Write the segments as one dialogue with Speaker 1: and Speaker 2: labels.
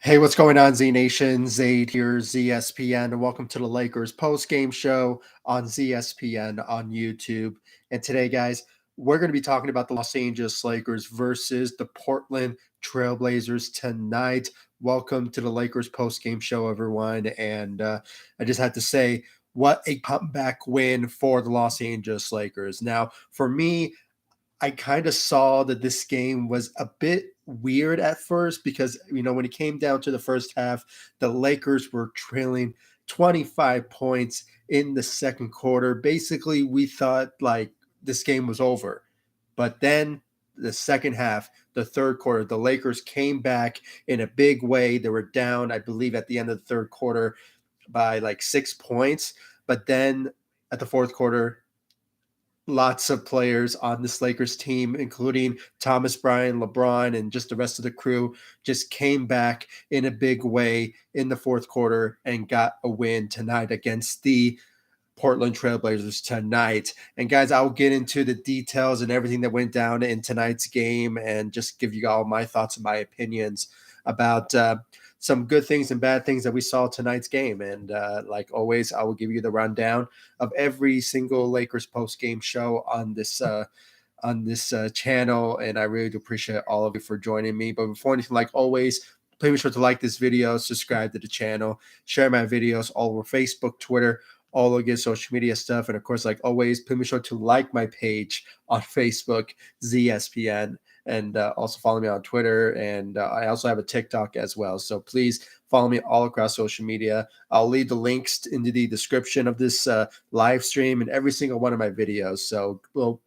Speaker 1: Hey, what's going on, Z Nation? Zaid here, ZSPN, and welcome to the Lakers post-game show on ZSPN on YouTube. And today, guys, we're going to be talking about the Los Angeles Lakers versus the Portland Trailblazers tonight. Welcome to the Lakers post-game show, everyone. And I just had to say, what a comeback win for the Los Angeles Lakers. Now, for me, I kind of saw that this game was a bit weird at first because, when it came down to the first half, the Lakers were trailing 25 points in the second quarter. Basically, we thought like this game was over. But then the second half, the third quarter, the Lakers came back in a big way. They were down, I believe, at the end of the third quarter by like 6 points. But then at the fourth quarter, lots of players on this Lakers team, including Thomas Bryant, LeBron, and just the rest of the crew, just came back in a big way in the fourth quarter and got a win tonight against the Portland Trailblazers tonight. And guys, I'll get into the details and everything that went down in tonight's game and just give you all my thoughts and my opinions about some good things and bad things that we saw tonight's game. And like always, I will give you the rundown of every single Lakers post game show on this channel. And I really do appreciate all of you for joining me. But before anything, like always, please be sure to like this video, subscribe to the channel, share my videos all over Facebook, Twitter, all the good social media stuff. And of course, like always, please be sure to like my page on Facebook, ZSPN, and also follow me on Twitter. And I also have a TikTok as well. So please follow me all across social media. I'll leave the links into the description of this live stream and every single one of my videos. So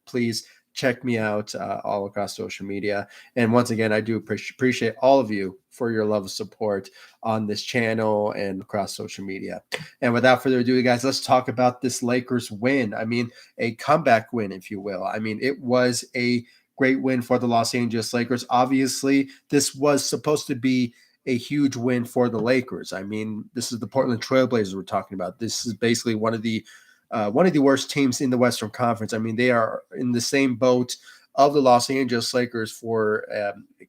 Speaker 1: please check me out all across social media. And once again, I do appreciate all of you for your love and support on this channel and across social media. And without further ado, guys, let's talk about this Lakers win. I mean, a comeback win, if you will. I mean, it was a great win for the Los Angeles Lakers. Obviously, this was supposed to be a huge win for the Lakers. I mean, this is the Portland Trailblazers we're talking about. This is basically one of the worst teams in the Western Conference. I mean, they are in the same boat of the Los Angeles Lakers for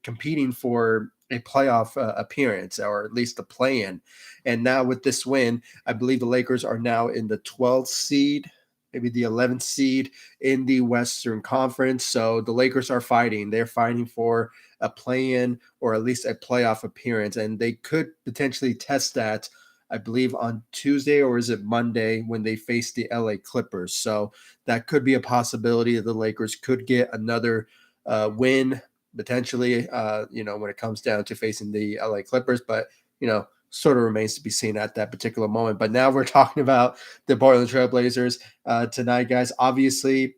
Speaker 1: competing for a playoff appearance, or at least a play-in. And now with this win, I believe the Lakers are now in the 12th seed, maybe the 11th seed in the Western Conference. So the Lakers are fighting. They're fighting for a play-in or at least a playoff appearance, and they could potentially test that, I believe, on Tuesday, or is it Monday, when they face the LA Clippers. So that could be a possibility that the Lakers could get another win potentially, when it comes down to facing the LA Clippers. But, sort of remains to be seen at that particular moment. But now we're talking about the Portland Trailblazers tonight, guys. Obviously,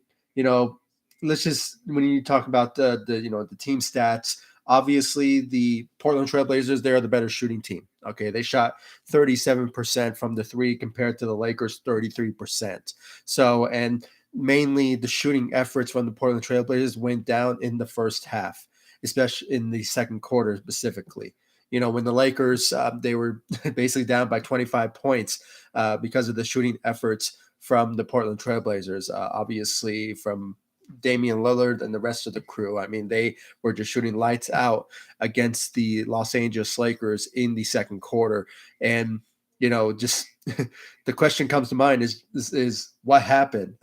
Speaker 1: let's just, when you talk about the team stats, obviously the Portland Trailblazers, they're the better shooting team. Okay, they shot 37% from the three compared to the Lakers 33%. So, and mainly the shooting efforts from the Portland Trailblazers went down in the first half, especially in the second quarter specifically. When the Lakers, they were basically down by 25 points because of the shooting efforts from the Portland Trailblazers, obviously from Damian Lillard and the rest of the crew. I mean, they were just shooting lights out against the Los Angeles Lakers in the second quarter. And, just the question comes to mind is what happened?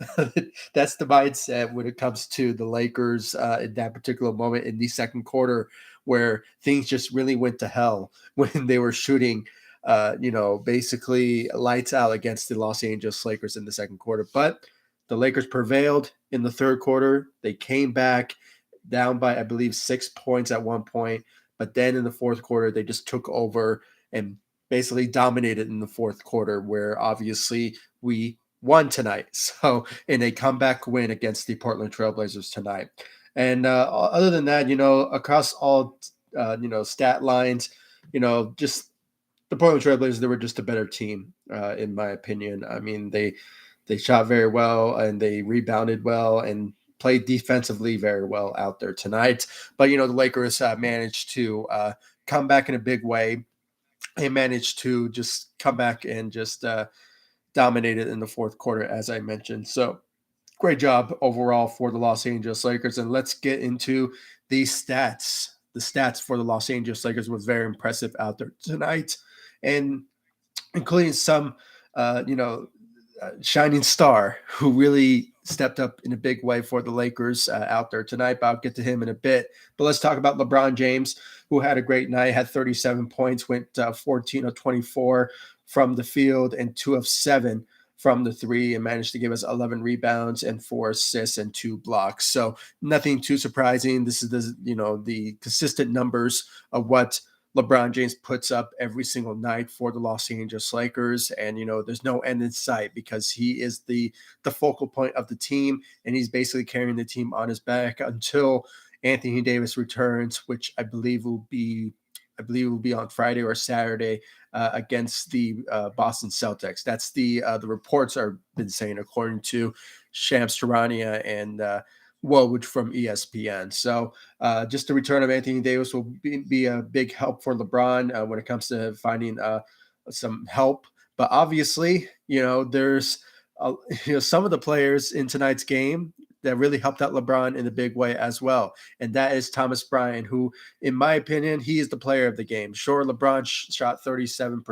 Speaker 1: That's the mindset when it comes to the Lakers in that particular moment in the second quarter, where things just really went to hell when they were shooting basically lights out against the Los Angeles Lakers in the second quarter. But the Lakers prevailed in the third quarter. They came back down by, I believe, 6 points at one point. But then in the fourth quarter, they just took over and basically dominated in the fourth quarter, where obviously we won tonight. So in a comeback win against the Portland Trailblazers tonight. And other than that, across all, stat lines, just the Portland Trailblazers, they were just a better team, in my opinion. I mean, they shot very well and they rebounded well and played defensively very well out there tonight. But, the Lakers managed to come back in a big way. They managed to just come back and just dominate it in the fourth quarter, as I mentioned. So great job overall for the Los Angeles Lakers. And let's get into these stats the stats for the Los Angeles Lakers was very impressive out there tonight, and including some, you know, shining star who really stepped up in a big way for the Lakers out there tonight. But I'll get to him in a bit. But let's talk about LeBron James, who had a great night, had 37 points, went 14 of 24 from the field and 2 of 7 from the three, and managed to give us 11 rebounds and 4 assists and 2 blocks. So nothing too surprising. This is the consistent numbers of what LeBron James puts up every single night for the Los Angeles Lakers. And, there's no end in sight because he is the focal point of the team, and he's basically carrying the team on his back until Anthony Davis returns, which I believe will be on Friday or Saturday against the Boston Celtics. That's the reports are been saying, according to Shams Charania and Woj from ESPN. So just the return of Anthony Davis will be a big help for LeBron when it comes to finding some help. But obviously, there's some of the players in tonight's game that really helped out LeBron in a big way as well. And that is Thomas Bryant, who, in my opinion, he is the player of the game. Sure, LeBron shot 37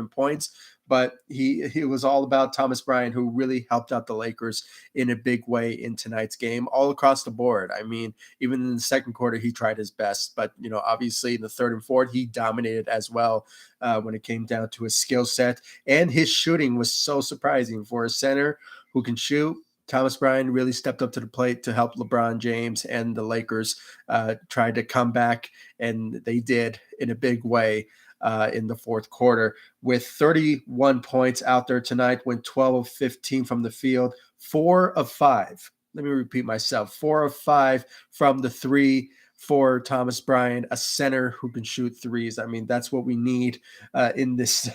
Speaker 1: points, but he was all about Thomas Bryant, who really helped out the Lakers in a big way in tonight's game, all across the board. I mean, even in the second quarter, he tried his best, but obviously in the third and fourth, he dominated as well when it came down to his skill set, and his shooting was so surprising for a center who can shoot. Thomas Bryant really stepped up to the plate to help LeBron James and the Lakers try to come back, and they did in a big way in the fourth quarter with 31 points out there tonight, went 12 of 15 from the field, 4 of 5. Let me repeat myself, 4 of 5 from the three for Thomas Bryant, a center who can shoot threes. I mean, that's what we need in this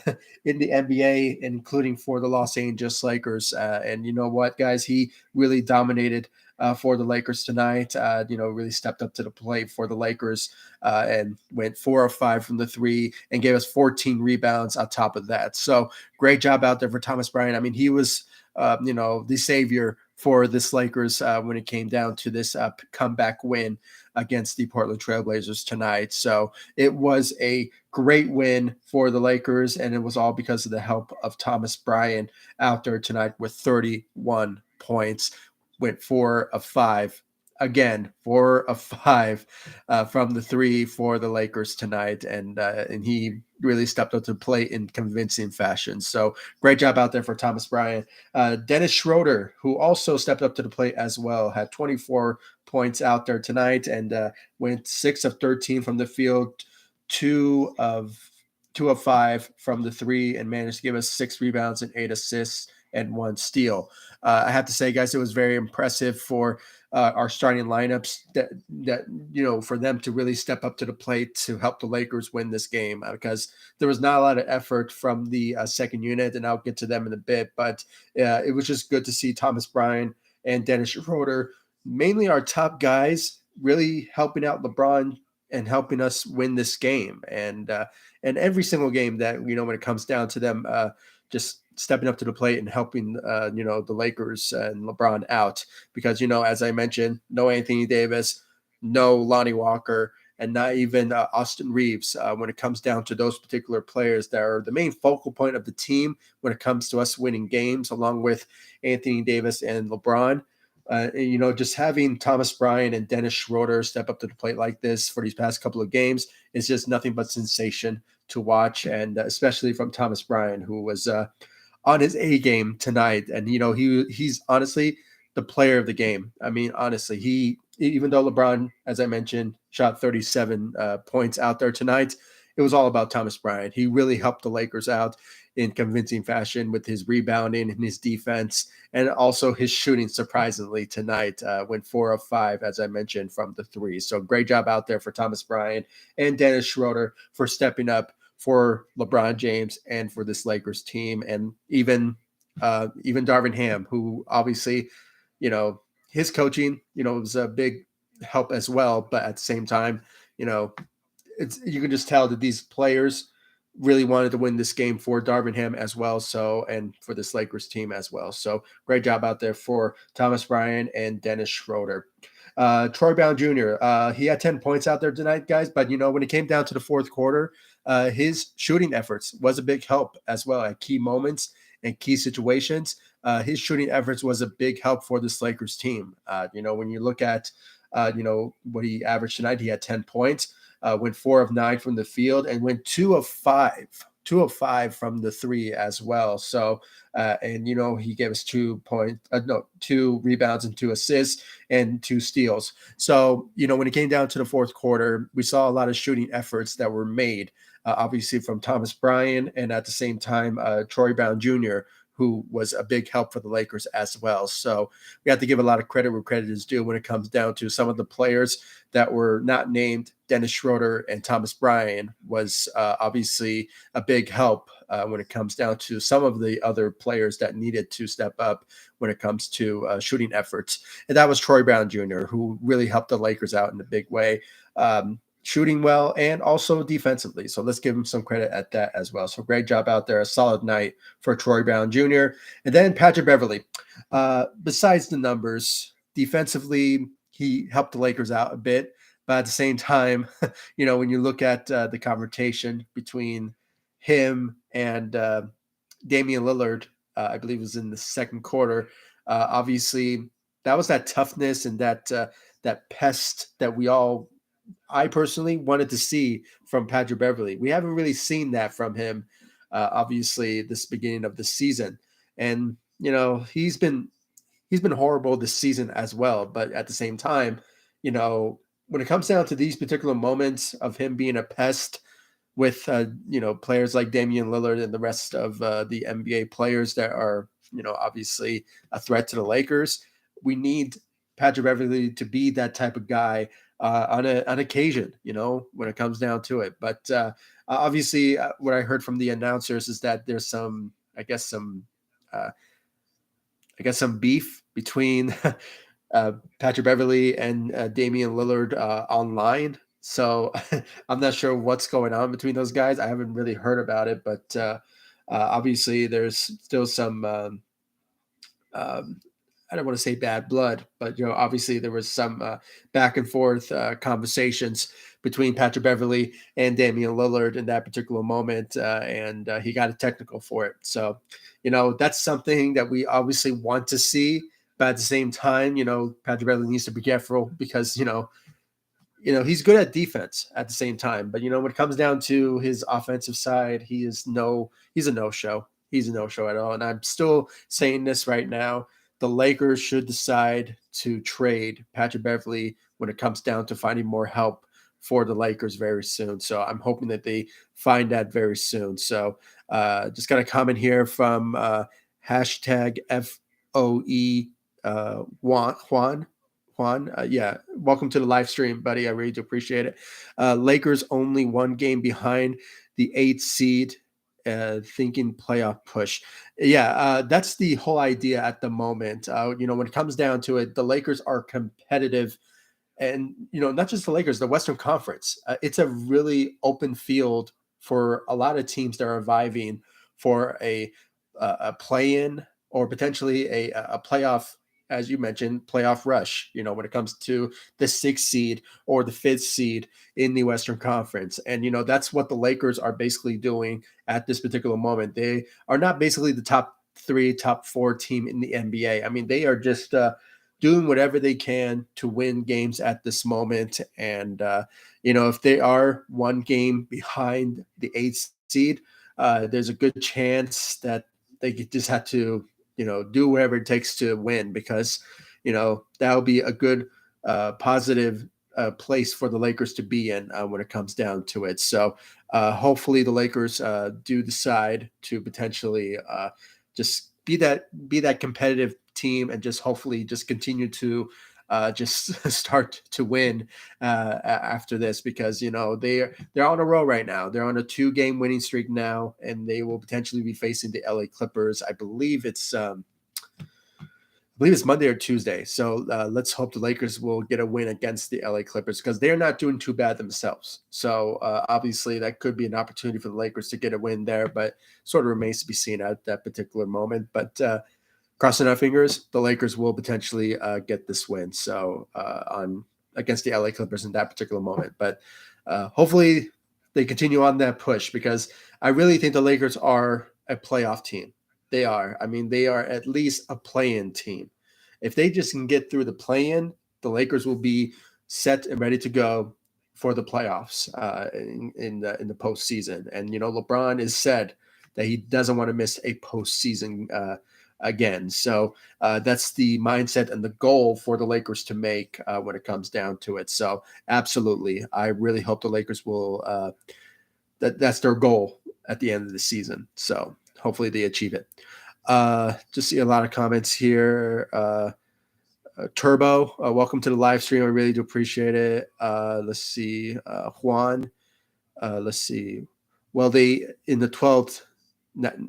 Speaker 1: in the NBA, including for the Los Angeles Lakers. And you know what, guys? He really dominated for the Lakers tonight. Really stepped up to the plate for the Lakers and went 4 of 5 from the three and gave us 14 rebounds on top of that. So great job out there for Thomas Bryant. I mean, he was the savior for this Lakers when it came down to this comeback win against the Portland Trailblazers tonight. So it was a great win for the Lakers, and it was all because of the help of Thomas Bryant out there tonight with 31 points, went 4 of 5. Again, 4 of 5 from the three for the Lakers tonight, and he really stepped up to the plate in convincing fashion. So great job out there for Thomas Bryant. Dennis Schroeder, who also stepped up to the plate as well, had 24 points out there tonight and went 6 of 13 from the field, 2 of 5 from the three, and managed to give us 6 rebounds and 8 assists and 1 steal. I have to say, guys, it was very impressive for our starting lineups that for them to really step up to the plate to help the Lakers win this game, because there was not a lot of effort from the second unit, and I'll get to them in a bit. But it was just good to see Thomas Bryant and Dennis Schroeder, mainly our top guys, really helping out LeBron and helping us win this game. And every single game that when it comes down to them just stepping up to the plate and helping the Lakers and LeBron out, because as I mentioned, no Anthony Davis, no Lonnie Walker, and not even Austin Reeves when it comes down to those particular players that are the main focal point of the team when it comes to us winning games, along with Anthony Davis and LeBron. Just having Thomas Bryant and Dennis Schroeder step up to the plate like this for these past couple of games is just nothing but sensation to watch, and especially from Thomas Bryant, who was on his A game tonight. And he's honestly the player of the game. I mean, honestly, even though LeBron, as I mentioned, shot 37 points out there tonight, it was all about Thomas Bryant. He really helped the Lakers out in convincing fashion with his rebounding and his defense, and also his shooting. Surprisingly tonight, went 4 of 5, as I mentioned, from the three. So great job out there for Thomas Bryant and Dennis Schroeder for stepping up for LeBron James and for this Lakers team, and even Darvin Ham, who obviously, his coaching, was a big help as well. But at the same time, you can just tell that these players really wanted to win this game for Darvin Ham as well. So, and for this Lakers team as well. So great job out there for Thomas Bryant and Dennis Schroeder. Troy Brown Jr. He had 10 points out there tonight, guys. But when it came down to the fourth quarter, his shooting efforts was a big help as well at key moments and key situations. His shooting efforts was a big help for this Lakers team. When you look at what he averaged tonight, he had 10 points, went 4 of 9 from the field, and went 2 of 5. 2 of 5 from the three as well. So, and he gave us 2 rebounds and 2 assists and 2 steals. So, when it came down to the fourth quarter, we saw a lot of shooting efforts that were made, obviously from Thomas Bryant, and at the same time, Troy Brown Jr., who was a big help for the Lakers as well. So we have to give a lot of credit where credit is due when it comes down to some of the players that were not named. Dennis Schroeder and Thomas Bryant was obviously a big help when it comes down to some of the other players that needed to step up when it comes to shooting efforts. And that was Troy Brown Jr., who really helped the Lakers out in a big way. Shooting well and also defensively. So let's give him some credit at that as well. So great job out there. A solid night for Troy Brown Jr. And then Patrick Beverley. Besides the numbers, defensively, he helped the Lakers out a bit. But at the same time, when you look at the confrontation between him and Damian Lillard, I believe it was in the second quarter, obviously that was that toughness and that pest that I personally wanted to see from Patrick Beverley. We haven't really seen that from him, obviously, this beginning of the season. And, he's been horrible this season as well. But at the same time, when it comes down to these particular moments of him being a pest with, players like Damian Lillard and the rest of the NBA players that are, obviously a threat to the Lakers, we need Patrick Beverley to be that type of guy on occasion, when it comes down to it. But obviously, what I heard from the announcers is that there's some beef between Patrick Beverley and Damian Lillard online. So I'm not sure what's going on between those guys. I haven't really heard about it, but obviously there's still some. I don't want to say bad blood, but obviously there was some back and forth conversations between Patrick Beverley and Damian Lillard in that particular moment, and he got a technical for it. So, that's something that we obviously want to see, but at the same time, Patrick Beverley needs to be careful because he's good at defense at the same time, but when it comes down to his offensive side, he's a no-show. He's a no-show at all, and I'm still saying this right now. The Lakers should decide to trade Patrick Beverley when it comes down to finding more help for the Lakers very soon. So I'm hoping that they find that very soon. So just got a comment here from hashtag FOE Juan. Yeah, welcome to the live stream, buddy. I really do appreciate it. Lakers only one game behind the 8th seed. Thinking playoff push. Yeah, that's the whole idea at the moment. When it comes down to it, the Lakers are competitive, and not just the Lakers, the Western Conference. It's a really open field for a lot of teams that are vying for a play-in or potentially a playoff, as you mentioned, playoff rush, when it comes to the 6th seed or the 5th seed in the Western Conference. And, that's what the Lakers are basically doing at this particular moment. They are not basically the top 3, top 4 team in the NBA. I mean, they are just doing whatever they can to win games at this moment. And, if they are one game behind the 8th seed, there's a good chance that they just have to do whatever it takes to win, because, that'll be a good, positive place for the Lakers to be in when it comes down to it. So hopefully the Lakers do decide to potentially just be that competitive team and just hopefully just continue to just start to win after this, because they're on a roll right now. They're on a 2-game winning streak now, and they will potentially be facing the LA Clippers. I believe it's Monday or Tuesday. So let's hope the Lakers will get a win against the LA Clippers, because they're not doing too bad themselves. So obviously that could be an opportunity for the Lakers to get a win there, but sort of remains to be seen at that particular moment. But crossing our fingers, the Lakers will potentially get this win. So on against the LA Clippers in that particular moment, but hopefully they continue on that push because I really think the Lakers are a playoff team. They are. I mean, they are at least a play-in team. If they just can get through the play-in, the Lakers will be set and ready to go for the playoffs in the postseason. And LeBron has said that he doesn't want to miss a postseason again. So that's the mindset and the goal for the Lakers to make when it comes down to it. So absolutely, I really hope the Lakers will. That's their goal at the end of the season. So hopefully they achieve it. Just see a lot of comments here. Turbo, welcome to the live stream. I really do appreciate it. Let's see, Juan. Let's see. Well, they in the 12th.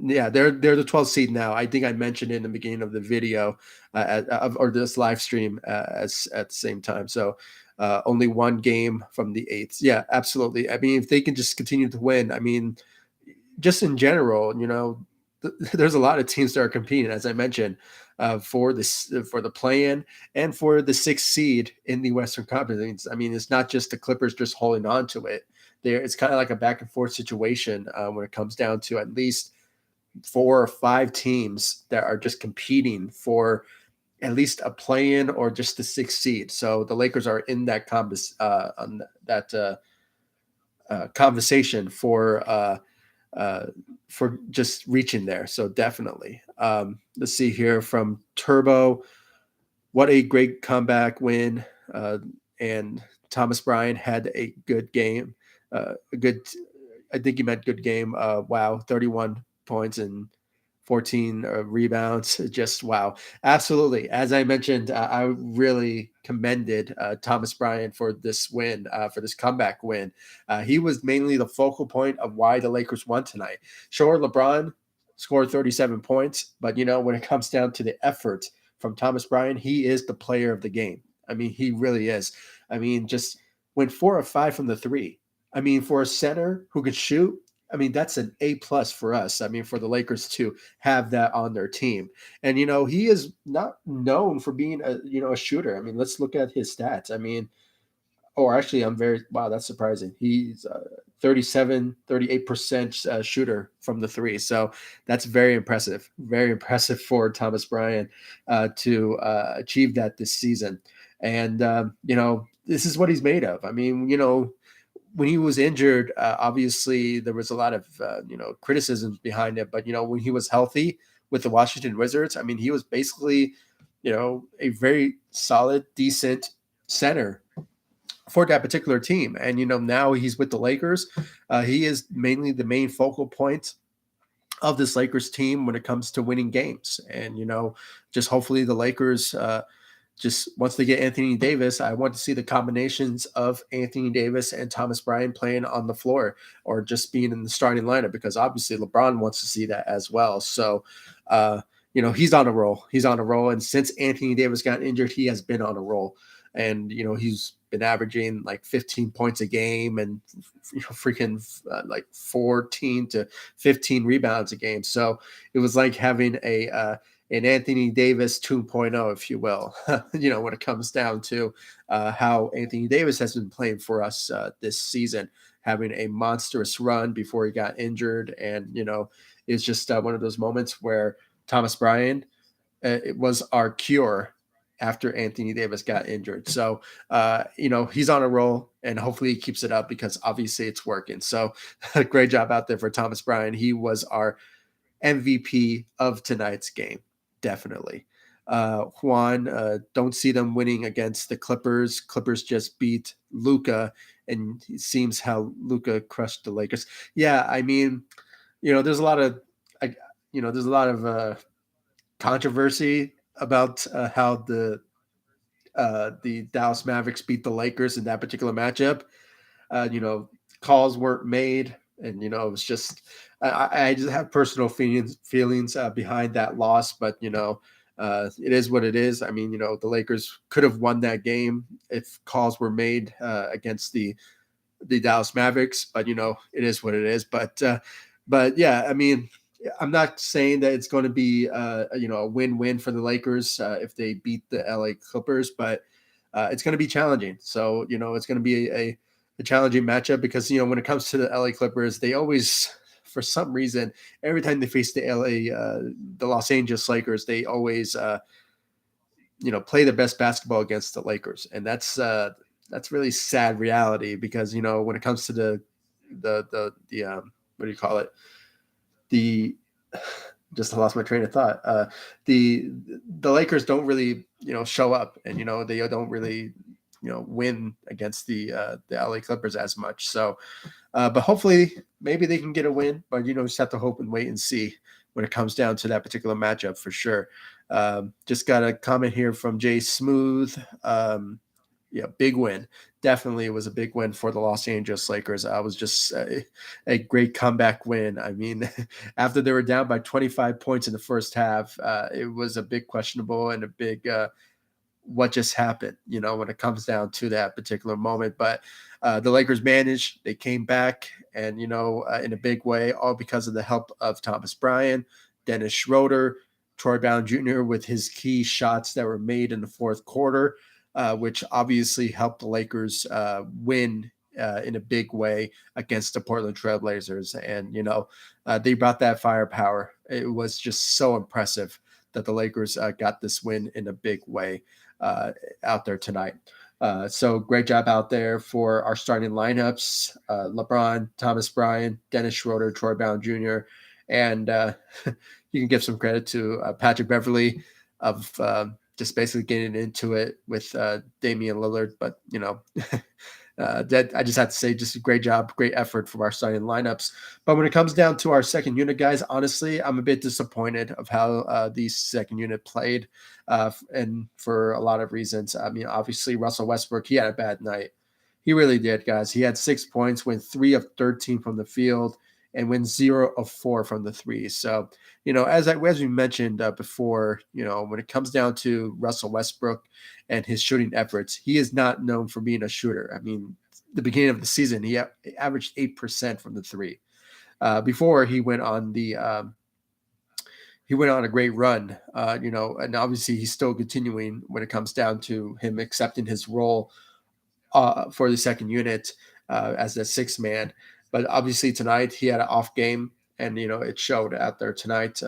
Speaker 1: Yeah, they're the 12th seed now. I think I mentioned it in the beginning of the video or this live stream as at the same time. So only one game from the 8th. Yeah, absolutely. I mean, if they can just continue to win, I mean, just in general, there's a lot of teams that are competing, as I mentioned, for the play-in and for the 6th seed in the Western Conference. I mean, it's not just the Clippers just holding on to it. It's kind of like a back and forth situation when it comes down to at least 4 or 5 teams that are just competing for at least a play-in or just the 6th seed. So the Lakers are in that conversation for just reaching there. So definitely. Let's see here from Turbo. What a great comeback win. And Thomas Bryant had a good game. I think he meant good game. Wow, 31 points and 14 rebounds. Just wow. Absolutely. As I mentioned, I really commended Thomas Bryant for this win, for this comeback win. He was mainly the focal point of why the Lakers won tonight. Sure, LeBron scored 37 points, but when it comes down to the effort from Thomas Bryant, he is the player of the game. I mean, he really is. I mean, just went 4 of 5 from the three. I mean, for a center who could shoot, I mean, that's an A plus for us. I mean, for the Lakers to have that on their team. And he is not known for being a shooter. I mean, let's look at his stats. I mean, actually, wow, that's surprising. He's 38% shooter from the three. So that's very impressive. Very impressive for Thomas Bryant to achieve that this season. And, this is what he's made of. I mean, when he was injured, obviously there was a lot of criticisms behind it. But when he was healthy with the Washington Wizards, I mean, he was basically a very solid, decent center for that particular team. And now he's with the Lakers. He is mainly the main focal point of this Lakers team when it comes to winning games. And just hopefully the Lakers. Just once they get Anthony Davis, I want to see the combinations of Anthony Davis and Thomas Bryant playing on the floor or just being in the starting lineup, because obviously LeBron wants to see that as well. So, he's on a roll. He's on a roll. And since Anthony Davis got injured, he has been on a roll. And, he's been averaging like 15 points a game and freaking like 14 to 15 rebounds a game. So it was like having an Anthony Davis 2.0, if you will, when it comes down to how Anthony Davis has been playing for us this season, having a monstrous run before he got injured. And, it's just one of those moments where Thomas Bryant, it was our cure after Anthony Davis got injured. So, he's on a roll and hopefully he keeps it up because obviously it's working. So great job out there for Thomas Bryant. He was our MVP of tonight's game. Definitely. Juan, don't see them winning against the Clippers. Clippers just beat Luka, and it seems how Luka crushed the Lakers. Yeah, I mean, there's a lot of, controversy about how the Dallas Mavericks beat the Lakers in that particular matchup. Calls weren't made, and it was just I just have personal feelings behind that loss, but it is what it is. I mean, the Lakers could have won that game if calls were made against the Dallas Mavericks, but it is what it is. But yeah, I mean, I'm not saying that it's going to be a win-win for the Lakers if they beat the LA Clippers, but it's going to be challenging. So it's going to be a challenging matchup because when it comes to the LA Clippers, they always, for some reason, every time they face the Los Angeles Lakers, they always play their best basketball against the Lakers, and that's really sad reality because when it comes to the what do you call it, the just lost my train of thought. The the Lakers don't really show up, and they don't really win against the LA Clippers as much. So, but hopefully maybe they can get a win. But just have to hope and wait and see when it comes down to that particular matchup for sure. Just got a comment here from Jay Smooth. Yeah, big win. Definitely was a big win for the Los Angeles Lakers. I was just a great comeback win. I mean, after they were down by 25 points in the first half, it was a big questionable and a big what just happened, when it comes down to that particular moment. But the Lakers managed, they came back, and, in a big way, all because of the help of Thomas Bryant, Dennis Schroeder, Troy Brown Jr. with his key shots that were made in the fourth quarter, which obviously helped the Lakers win in a big way against the Portland Trailblazers. And, they brought that firepower. It was just so impressive that the Lakers got this win in a big way out there tonight. So great job out there for our starting lineups: LeBron, Thomas Bryant, Dennis Schroeder, Troy Brown Jr., and you can give some credit to Patrick Beverley of just basically getting into it with Damian Lillard. But that I just have to say, just a great job, great effort from our starting lineups. But when it comes down to our second unit, guys, honestly, I'm a bit disappointed of how the second unit played, and for a lot of reasons. I mean, obviously, Russell Westbrook, he had a bad night. He really did, guys. He had 6 points, went 3 of 13 from the field, and went 0 of 4 from the three. So, as we mentioned before, when it comes down to Russell Westbrook and his shooting efforts, he is not known for being a shooter. I mean, the beginning of the season, he averaged 8% from the three. Before he went on a great run, and obviously he's still continuing when it comes down to him accepting his role for the second unit as a sixth man. But obviously tonight he had an off game, and it showed out there tonight.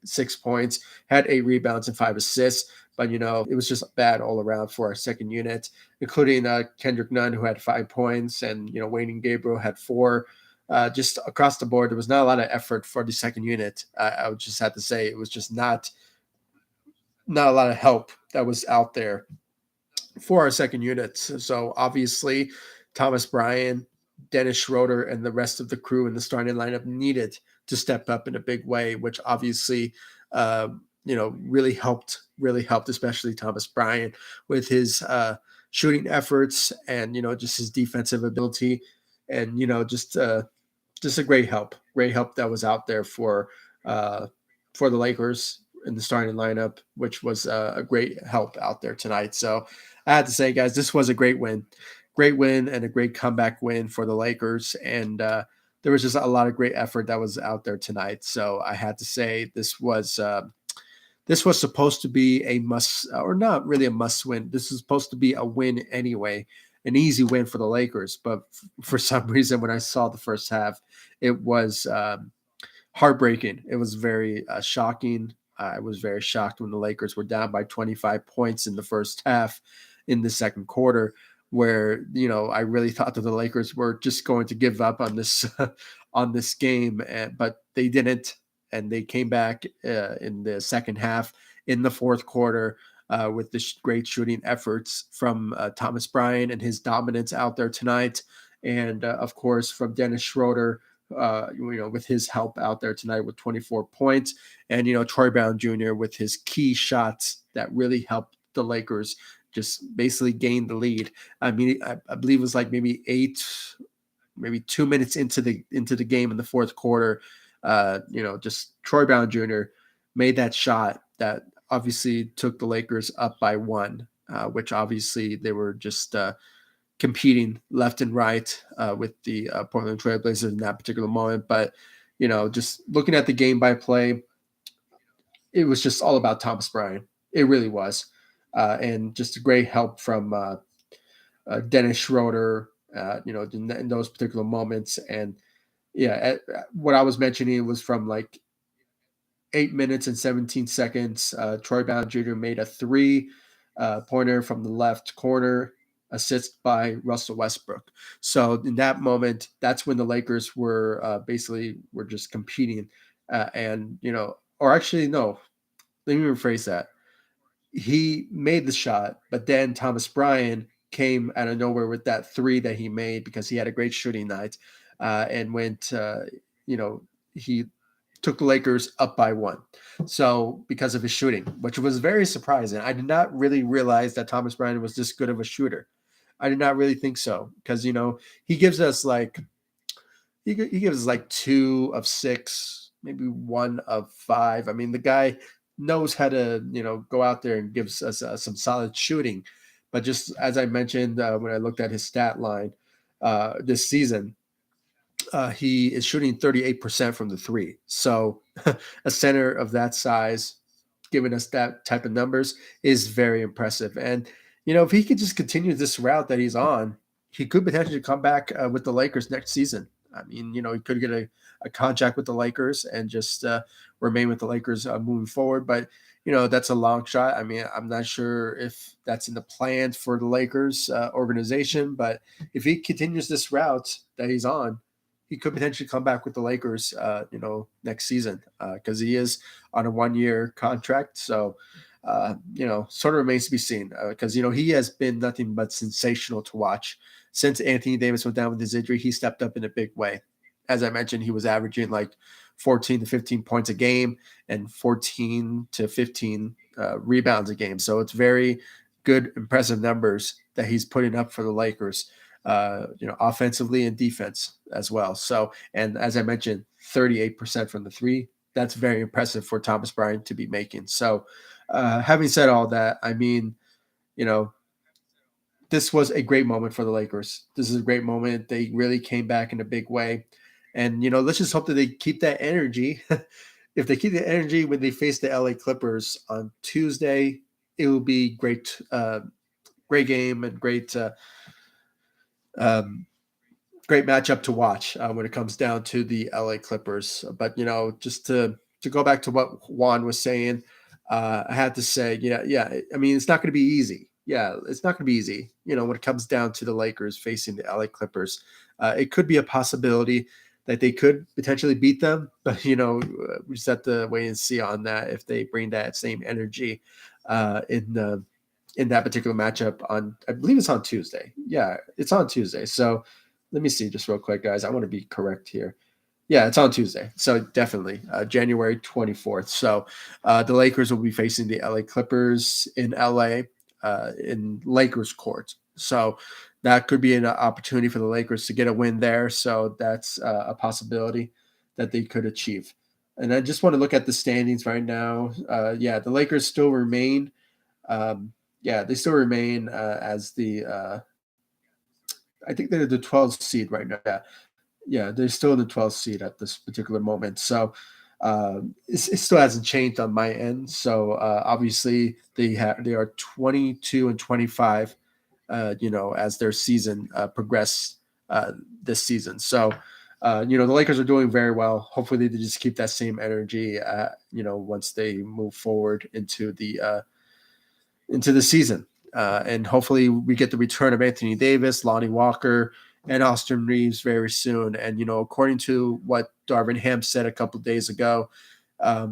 Speaker 1: 6 points, had 8 rebounds and 5 assists. But it was just bad all around for our second unit, including Kendrick Nunn, who had 5 points, and Wayne Gabriel had 4. Just across the board, there was not a lot of effort for the second unit. I would just have to say it was just not a lot of help that was out there for our second units. So obviously, Thomas Bryant, Dennis Schroeder, and the rest of the crew in the starting lineup needed to step up in a big way, which obviously, really helped, especially Thomas Bryant with his shooting efforts and just his defensive ability, and just a great help that was out there for the Lakers in the starting lineup, which was a great help out there tonight. So I had to say, guys, this was a great win, and a great comeback win for the Lakers. And there was just a lot of great effort that was out there tonight. So I had to say this was supposed to be a must, or not really a must win. This is supposed to be a win anyway, an easy win for the Lakers. But for some reason, when I saw the first half, it was heartbreaking. It was very shocking. I was very shocked when the Lakers were down by 25 points in the first half in the second quarter, where I really thought that the Lakers were just going to give up on this on this game, but they didn't, and they came back in the second half in the fourth quarter with the great shooting efforts from Thomas Bryant and his dominance out there tonight, and of course from Dennis Schroeder, with his help out there tonight with 24 points, and Troy Brown Jr. with his key shots that really helped the Lakers just basically gain the lead. I mean, I believe it was like maybe 2 minutes into the game in the fourth quarter. Just Troy Brown Jr. made that shot that obviously took the Lakers up by 1, which obviously they were just competing left and right with the Portland Trailblazers in that particular moment. But just looking at the game by play, it was just all about Thomas Bryant. It really was. And just a great help from Dennis Schroeder, in those particular moments. And yeah, what I was mentioning was from like 8 minutes and 17 seconds. Troy Brown Jr. made a three-pointer from the left corner, assist by Russell Westbrook. So in that moment, that's when the Lakers were just competing, and or actually no, let me rephrase that. He made the shot, but then Thomas Bryant came out of nowhere with that three that he made because he had a great shooting night, and went. He took the Lakers up by one. So because of his shooting, which was very surprising. I did not really realize that Thomas Bryant was this good of a shooter. I did not really think so because he gives us like he gives us like 2 of 6, maybe 1 of 5. I mean, the guy knows how to go out there and gives us some solid shooting. But just as I mentioned when I looked at his stat line this season, he is shooting 38% from the three. So a center of that size giving us that type of numbers is very impressive. And, if he could just continue this route that he's on, he could potentially come back with the Lakers next season. I mean, he could get a contract with the Lakers and just remain with the Lakers moving forward. But, that's a long shot. I mean, I'm not sure if that's in the plans for the Lakers organization, but if he continues this route that he's on, he could potentially come back with the Lakers, next season because he is on a 1-year contract. So, sort of remains to be seen because, he has been nothing but sensational to watch. Since Anthony Davis went down with his injury, he stepped up in a big way. As I mentioned, he was averaging like 14 to 15 points a game and 14 to 15 rebounds a game. So it's very good, impressive numbers that he's putting up for the Lakers, offensively and defense as well. So, and as I mentioned, 38% from the three. That's very impressive for Thomas Bryant to be making. So, having said all that, I mean, you know, this was a great moment for the Lakers. This is a great moment. They really came back in a big way. And, let's just hope that they keep that energy. If they keep the energy when they face the LA Clippers on Tuesday, it will be great, great game and um, great matchup to watch when it comes down to the LA Clippers. But just to go back to what Juan was saying, I had to say, yeah. I mean, it's not going to be easy. Yeah, it's not going to be easy. When it comes down to the Lakers facing the LA Clippers, it could be a possibility that they could potentially beat them. But we just have to wait and see on that if they bring that same energy in that particular matchup on, I believe it's on Tuesday. Yeah, it's on Tuesday. So let me see just real quick, guys. I want to be correct here. Yeah, it's on Tuesday. So definitely January 24th. So the Lakers will be facing the LA Clippers in LA in Lakers court. So that could be an opportunity for the Lakers to get a win there. So that's a possibility that they could achieve. And I just want to look at the standings right now. The Lakers still remain. They still remain as I think they're the 12th seed right now. Yeah, they're still in the 12th seed at this particular moment. So it still hasn't changed on my end. So obviously they are 22 and 25. As their season progressed this season. So the Lakers are doing very well. Hopefully they just keep that same energy. Once they move forward into the season. And hopefully we get the return of Anthony Davis, Lonnie Walker, and Austin Reeves very soon. And, according to what Darvin Ham said a couple of days ago,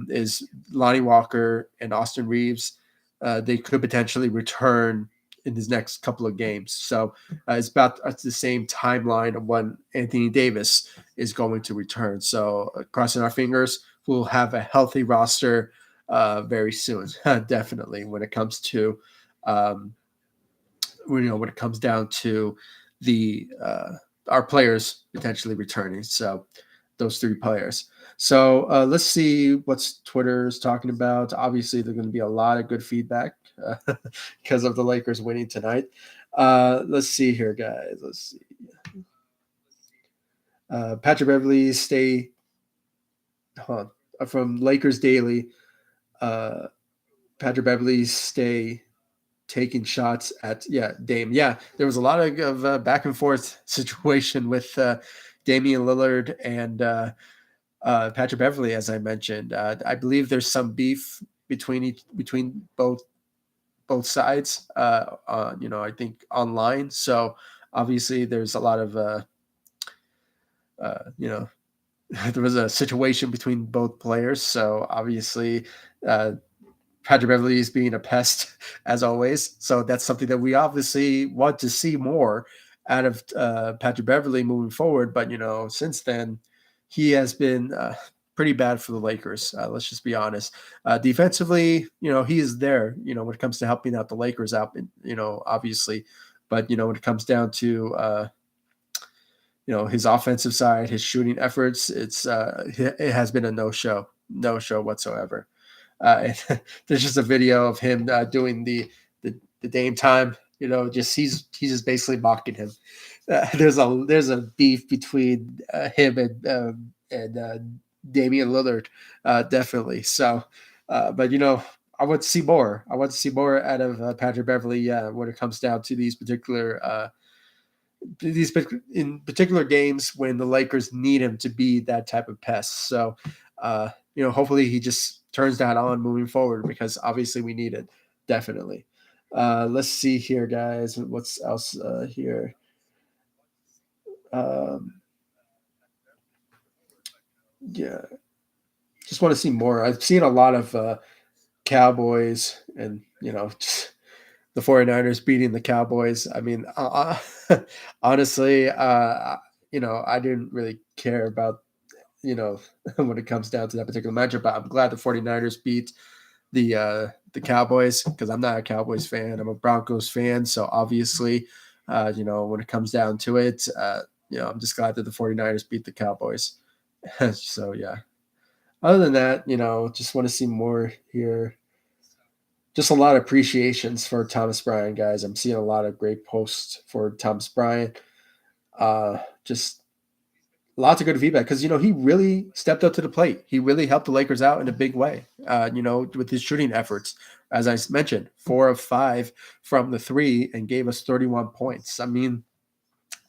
Speaker 1: is Lonnie Walker and Austin Reeves, they could potentially return in his next couple of games. So it's about the same timeline of when Anthony Davis is going to return. So crossing our fingers, we'll have a healthy roster very soon, definitely, when it comes to when it comes down to the our players potentially returning. So those three players. So let's see what's Twitter's talking about. Obviously, there's going to be a lot of good feedback because of the Lakers winning tonight. Let's see here, guys. Let's see. Patrick Beverly, stay hold on, from Lakers Daily. Uh, Patrick Beverly stay taking shots at Dame. Yeah, there was a lot of back and forth situation with Damian Lillard and Patrick Beverly, as I mentioned. I believe there's some beef between both sides. I think online. So obviously, there's a lot of uh, you know there was a situation between both players. So obviously, uh, Patrick Beverly is being a pest as always. So that's something that we obviously want to see more out of Patrick Beverly moving forward. But since then, he has been pretty bad for the Lakers. Let's just be honest. Defensively, he is there. When it comes to helping out the Lakers out, obviously. But when it comes down to his offensive side, his shooting efforts, it has been a no show whatsoever. There's just a video of him doing the Dame time. Just he's just basically mocking him. There's a beef between him and Damian Lillard, definitely. So, but I want to see more. I want to see more out of Patrick Beverly. When it comes down to these in particular games when the Lakers need him to be that type of pest. So, hopefully he just turns that on moving forward because obviously we need it definitely. Let's see here, guys. What's else here? Um, yeah, just want to see more. I've seen a lot of Cowboys and just the 49ers beating the Cowboys. I mean, honestly, I didn't really care about you know, when it comes down to that particular matchup. But I'm glad the 49ers beat the Cowboys because I'm not a Cowboys fan. I'm a Broncos fan. So obviously, when it comes down to it, I'm just glad that the 49ers beat the Cowboys. So yeah. Other than that, just want to see more here. Just a lot of appreciations for Thomas Bryant, guys. I'm seeing a lot of great posts for Thomas Bryant. Just lots of good feedback because he really stepped up to the plate. He really helped the Lakers out in a big way. With his shooting efforts, as I mentioned, 4 of 5 from the three and gave us 31 points. I mean,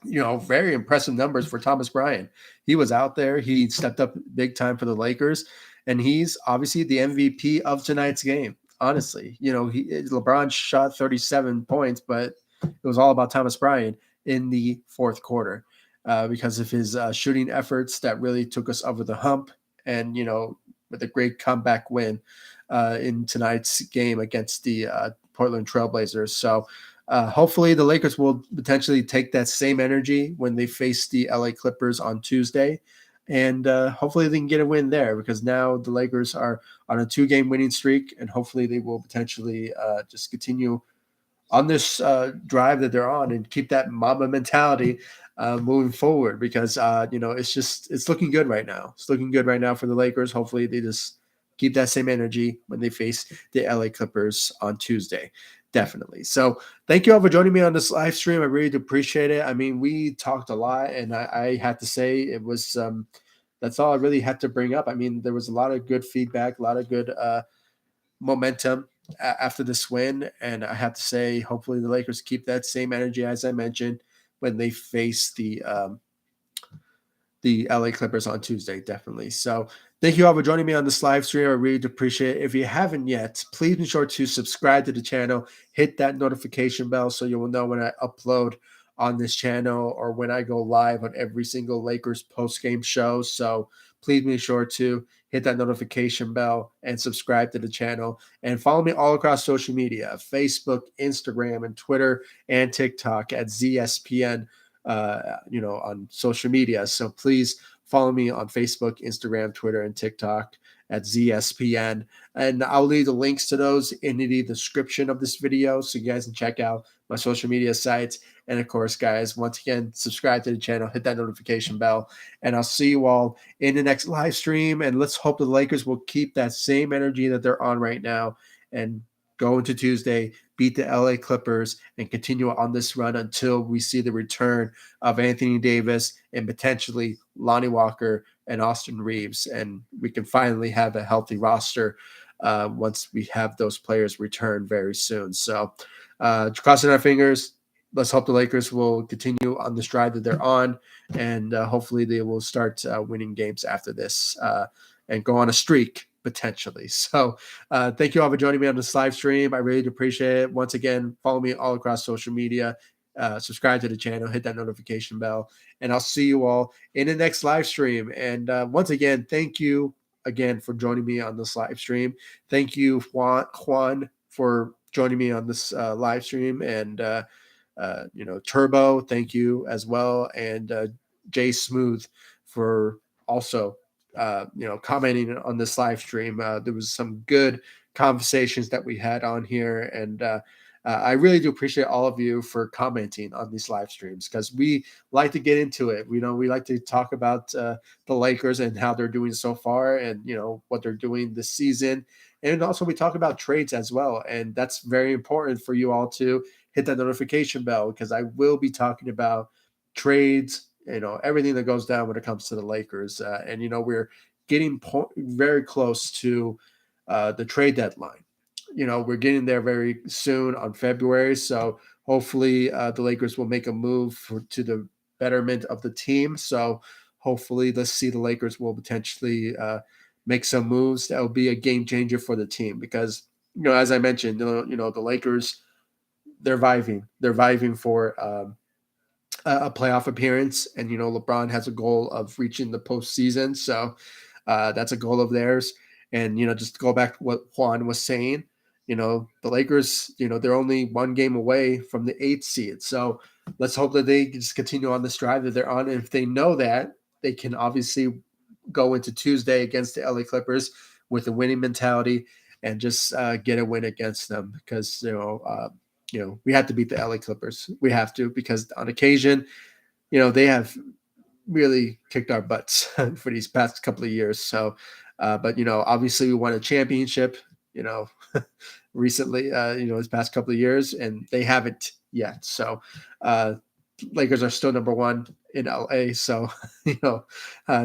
Speaker 1: very impressive numbers for Thomas Bryant. He was out there. He stepped up big time for the Lakers, and he's obviously the MVP of tonight's game. Honestly, LeBron shot 37 points, but it was all about Thomas Bryant in the fourth quarter because of his shooting efforts that really took us over the hump. And with a great comeback win in tonight's game against the Portland Trailblazers. So hopefully the Lakers will potentially take that same energy when they face the LA Clippers on Tuesday. And hopefully they can get a win there because now the Lakers are on a 2-game winning streak, and hopefully they will potentially just continue on this drive that they're on and keep that Mamba mentality moving forward because it's looking good right now. It's looking good right now for the Lakers. Hopefully they just keep that same energy when they face the LA Clippers on Tuesday. Definitely. So thank you all for joining me on this live stream. I really do appreciate it. I mean, we talked a lot, and I had to say it was that's all I really had to bring up. I mean, there was a lot of good feedback, a lot of good momentum after this win. And I have to say, hopefully the Lakers keep that same energy, as I mentioned, when they face the LA Clippers on Tuesday, definitely. So thank you all for joining me on this live stream. I really do appreciate it. If you haven't yet, please be sure to subscribe to the channel, hit that notification bell so you will know when I upload on this channel or when I go live on every single Lakers post-game show. So please be sure to hit that notification bell and subscribe to the channel and follow me all across social media, Facebook, Instagram, and Twitter and TikTok at ZSPN on social media. So please follow me on Facebook, Instagram, Twitter, and TikTok at ZSPN. And I'll leave the links to those in the description of this video so you guys can check out my social media sites. And of course, guys, once again, subscribe to the channel, hit that notification bell, and I'll see you all in the next live stream. And let's hope the Lakers will keep that same energy that they're on right now and go into Tuesday beat the LA Clippers, and continue on this run until we see the return of Anthony Davis and potentially Lonnie Walker and Austin Reeves, and we can finally have a healthy roster once we have those players return very soon. So, crossing our fingers. Let's hope the Lakers will continue on the stride that they're on, and hopefully they will start winning games after this and go on a streak potentially. So thank you all for joining me on this live stream. I really do appreciate it. Once again, follow me all across social media, subscribe to the channel, hit that notification bell, and I'll see you all in the next live stream. And once again, thank you again for joining me on this live stream. Thank you, Juan, for joining me on this live stream, and Turbo, thank you as well, and Jay Smooth for also commenting on this live stream. There was some good conversations that we had on here, and I really do appreciate all of you for commenting on these live streams, because we like to get into it. We like to talk about the Lakers and how they're doing so far, and what they're doing this season, and also we talk about trades as well, and that's very important for you all to hit that notification bell, because I will be talking about trades, everything that goes down when it comes to the Lakers. And we're getting very close to the trade deadline. We're getting there very soon on February. So hopefully the Lakers will make a move to the betterment of the team. So hopefully let's see the Lakers will potentially make some moves that will be a game changer for the team, because, as I mentioned, the Lakers, they're viving for a playoff appearance, and LeBron has a goal of reaching the postseason, so that's a goal of theirs. And just to go back to what Juan was saying, the Lakers, they're only one game away from the 8th seed, so let's hope that they just continue on the stride that they're on. And if they know that, they can obviously go into Tuesday against the LA Clippers with a winning mentality and just get a win against them, because we have to beat the LA Clippers. We have to, because on occasion, they have really kicked our butts for these past couple of years. So, but obviously we won a championship, recently, this past couple of years, and they haven't yet. So, Lakers are still number one in LA. So,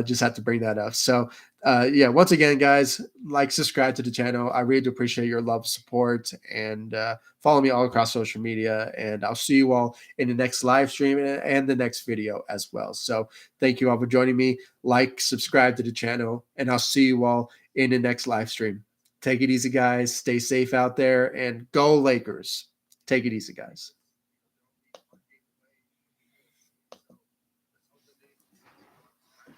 Speaker 1: just have to bring that up. So, once again, guys, subscribe to the channel. I really do appreciate your love, support, and follow me all across social media. And I'll see you all in the next live stream and the next video as well. So thank you all for joining me. Subscribe to the channel, and I'll see you all in the next live stream. Take it easy, guys. Stay safe out there, and go Lakers. Take it easy, guys.